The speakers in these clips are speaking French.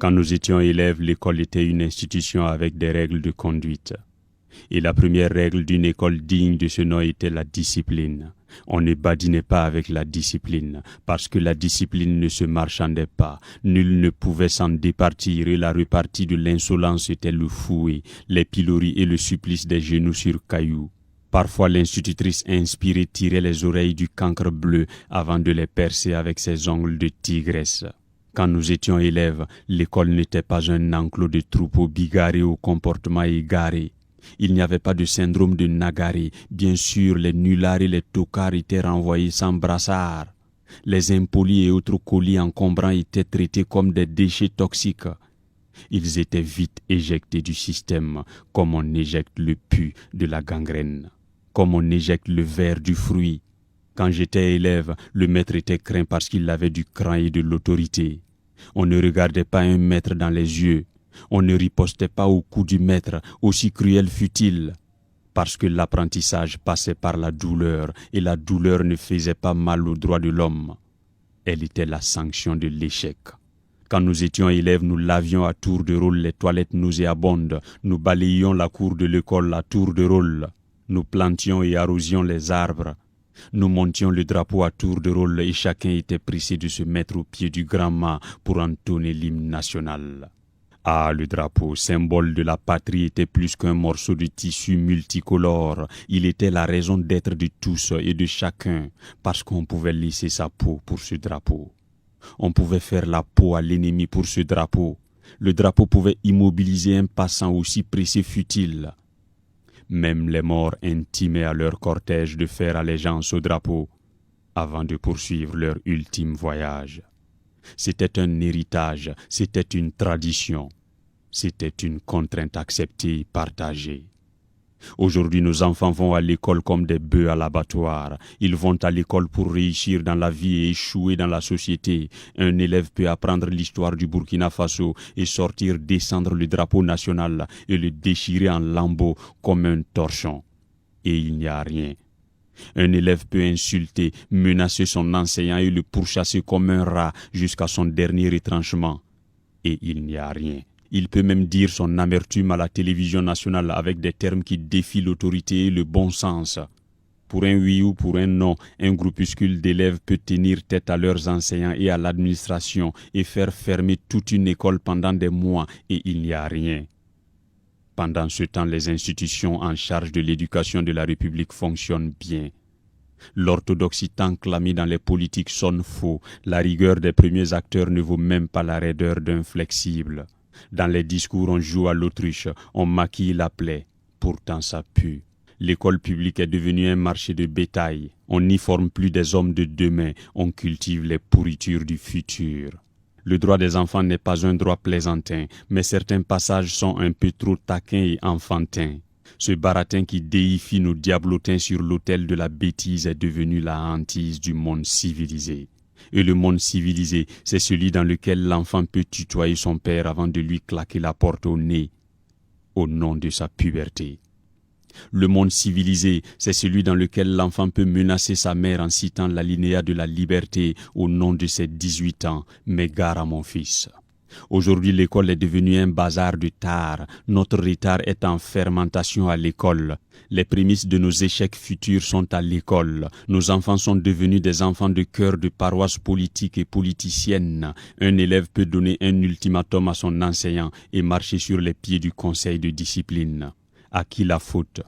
Quand nous étions élèves, l'école était une institution avec des règles de conduite. Et la première règle d'une école digne de ce nom était la discipline. On ne badinait pas avec la discipline, parce que la discipline ne se marchandait pas. Nul ne pouvait s'en départir et la repartie de l'insolence était le fouet, les piloris et le supplice des genoux sur cailloux. Parfois l'institutrice inspirée tirait les oreilles du cancre bleu avant de les percer avec ses ongles de tigresse. Quand nous étions élèves, l'école n'était pas un enclos de troupeaux bigarrés au comportement égaré. Il n'y avait pas de syndrome de Nagaré. Bien sûr, les nullards et les tocards étaient renvoyés sans brassard. Les impolis et autres colis encombrants étaient traités comme des déchets toxiques. Ils étaient vite éjectés du système, comme on éjecte le pus de la gangrène, comme on éjecte le ver du fruit. Quand j'étais élève, le maître était craint parce qu'il avait du cran et de l'autorité. On ne regardait pas un maître dans les yeux. On ne ripostait pas au coup du maître, aussi cruel fût-il, parce que l'apprentissage passait par la douleur, et la douleur ne faisait pas mal aux droits de l'homme. Elle était la sanction de l'échec. Quand nous étions élèves, nous lavions à tour de rôle les toilettes nauséabondes, nous balayions la cour de l'école à tour de rôle, nous plantions et arrosions les arbres, nous montions le drapeau à tour de rôle et chacun était pressé de se mettre au pied du grand mât pour entonner l'hymne national. Ah, le drapeau, symbole de la patrie, était plus qu'un morceau de tissu multicolore. Il était la raison d'être de tous et de chacun, parce qu'on pouvait laisser sa peau pour ce drapeau. On pouvait faire la peau à l'ennemi pour ce drapeau. Le drapeau pouvait immobiliser un passant aussi pressé fût-il. Même les morts intimaient à leur cortège de faire allégeance au drapeau avant de poursuivre leur ultime voyage. C'était un héritage, c'était une tradition, c'était une contrainte acceptée et partagée. Aujourd'hui, nos enfants vont à l'école comme des bœufs à l'abattoir. Ils vont à l'école pour réussir dans la vie et échouer dans la société. Un élève peut apprendre l'histoire du Burkina Faso et sortir descendre le drapeau national et le déchirer en lambeaux comme un torchon. Et il n'y a rien. Un élève peut insulter, menacer son enseignant et le pourchasser comme un rat jusqu'à son dernier retranchement. Et il n'y a rien. Il peut même dire son amertume à la télévision nationale avec des termes qui défient l'autorité et le bon sens. Pour un oui ou pour un non, un groupuscule d'élèves peut tenir tête à leurs enseignants et à l'administration et faire fermer toute une école pendant des mois et il n'y a rien. Pendant ce temps, les institutions en charge de l'éducation de la République fonctionnent bien. L'orthodoxie tant clamée dans les politiques sonne faux. La rigueur des premiers acteurs ne vaut même pas la raideur d'un flexible. Dans les discours, on joue à l'autruche, on maquille la plaie. Pourtant, ça pue. L'école publique est devenue un marché de bétail. On n'y forme plus des hommes de demain, on cultive les pourritures du futur. Le droit des enfants n'est pas un droit plaisantin, mais certains passages sont un peu trop taquins et enfantins. Ce baratin qui déifie nos diablotins sur l'autel de la bêtise est devenu la hantise du monde civilisé. Et le monde civilisé, c'est celui dans lequel l'enfant peut tutoyer son père avant de lui claquer la porte au nez, au nom de sa puberté. Le monde civilisé, c'est celui dans lequel l'enfant peut menacer sa mère en citant l'alinéa de la liberté au nom de ses 18 ans. Mais gare à mon fils. Aujourd'hui, l'école est devenue un bazar de tard. Notre retard est en fermentation à l'école. Les prémices de nos échecs futurs sont à l'école. Nos enfants sont devenus des enfants de cœur de paroisse politique et politicienne. Un élève peut donner un ultimatum à son enseignant et marcher sur les pieds du conseil de discipline. À qui la faute?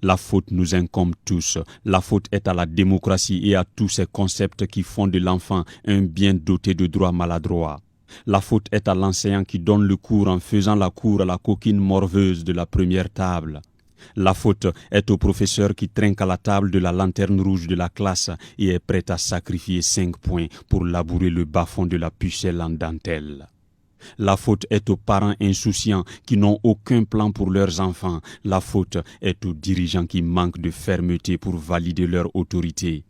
La faute nous incombe tous. La faute est à la démocratie et à tous ces concepts qui font de l'enfant un bien doté de droits maladroits. La faute est à l'enseignant qui donne le cours en faisant la cour à la coquine morveuse de la première table. La faute est au professeur qui trinque à la table de la lanterne rouge de la classe et est prêt à sacrifier 5 points pour labourer le bas-fond de la pucelle en dentelle. La faute est aux parents insouciants qui n'ont aucun plan pour leurs enfants. La faute est aux dirigeants qui manquent de fermeté pour valider leur autorité.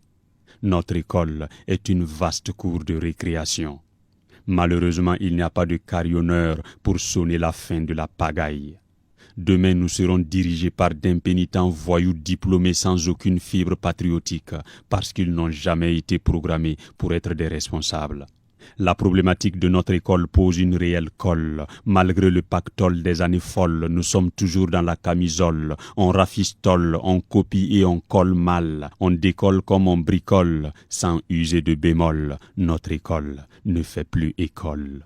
Notre école est une vaste cour de récréation. Malheureusement, il n'y a pas de carillonneur pour sonner la fin de la pagaille. Demain, nous serons dirigés par d'impénitents voyous diplômés sans aucune fibre patriotique, parce qu'ils n'ont jamais été programmés pour être des responsables. La problématique de notre école pose une réelle colle. Malgré le pactole des années folles, nous sommes toujours dans la camisole. On rafistole, on copie et on colle mal. On décolle comme on bricole, sans user de bémol. Notre école ne fait plus école.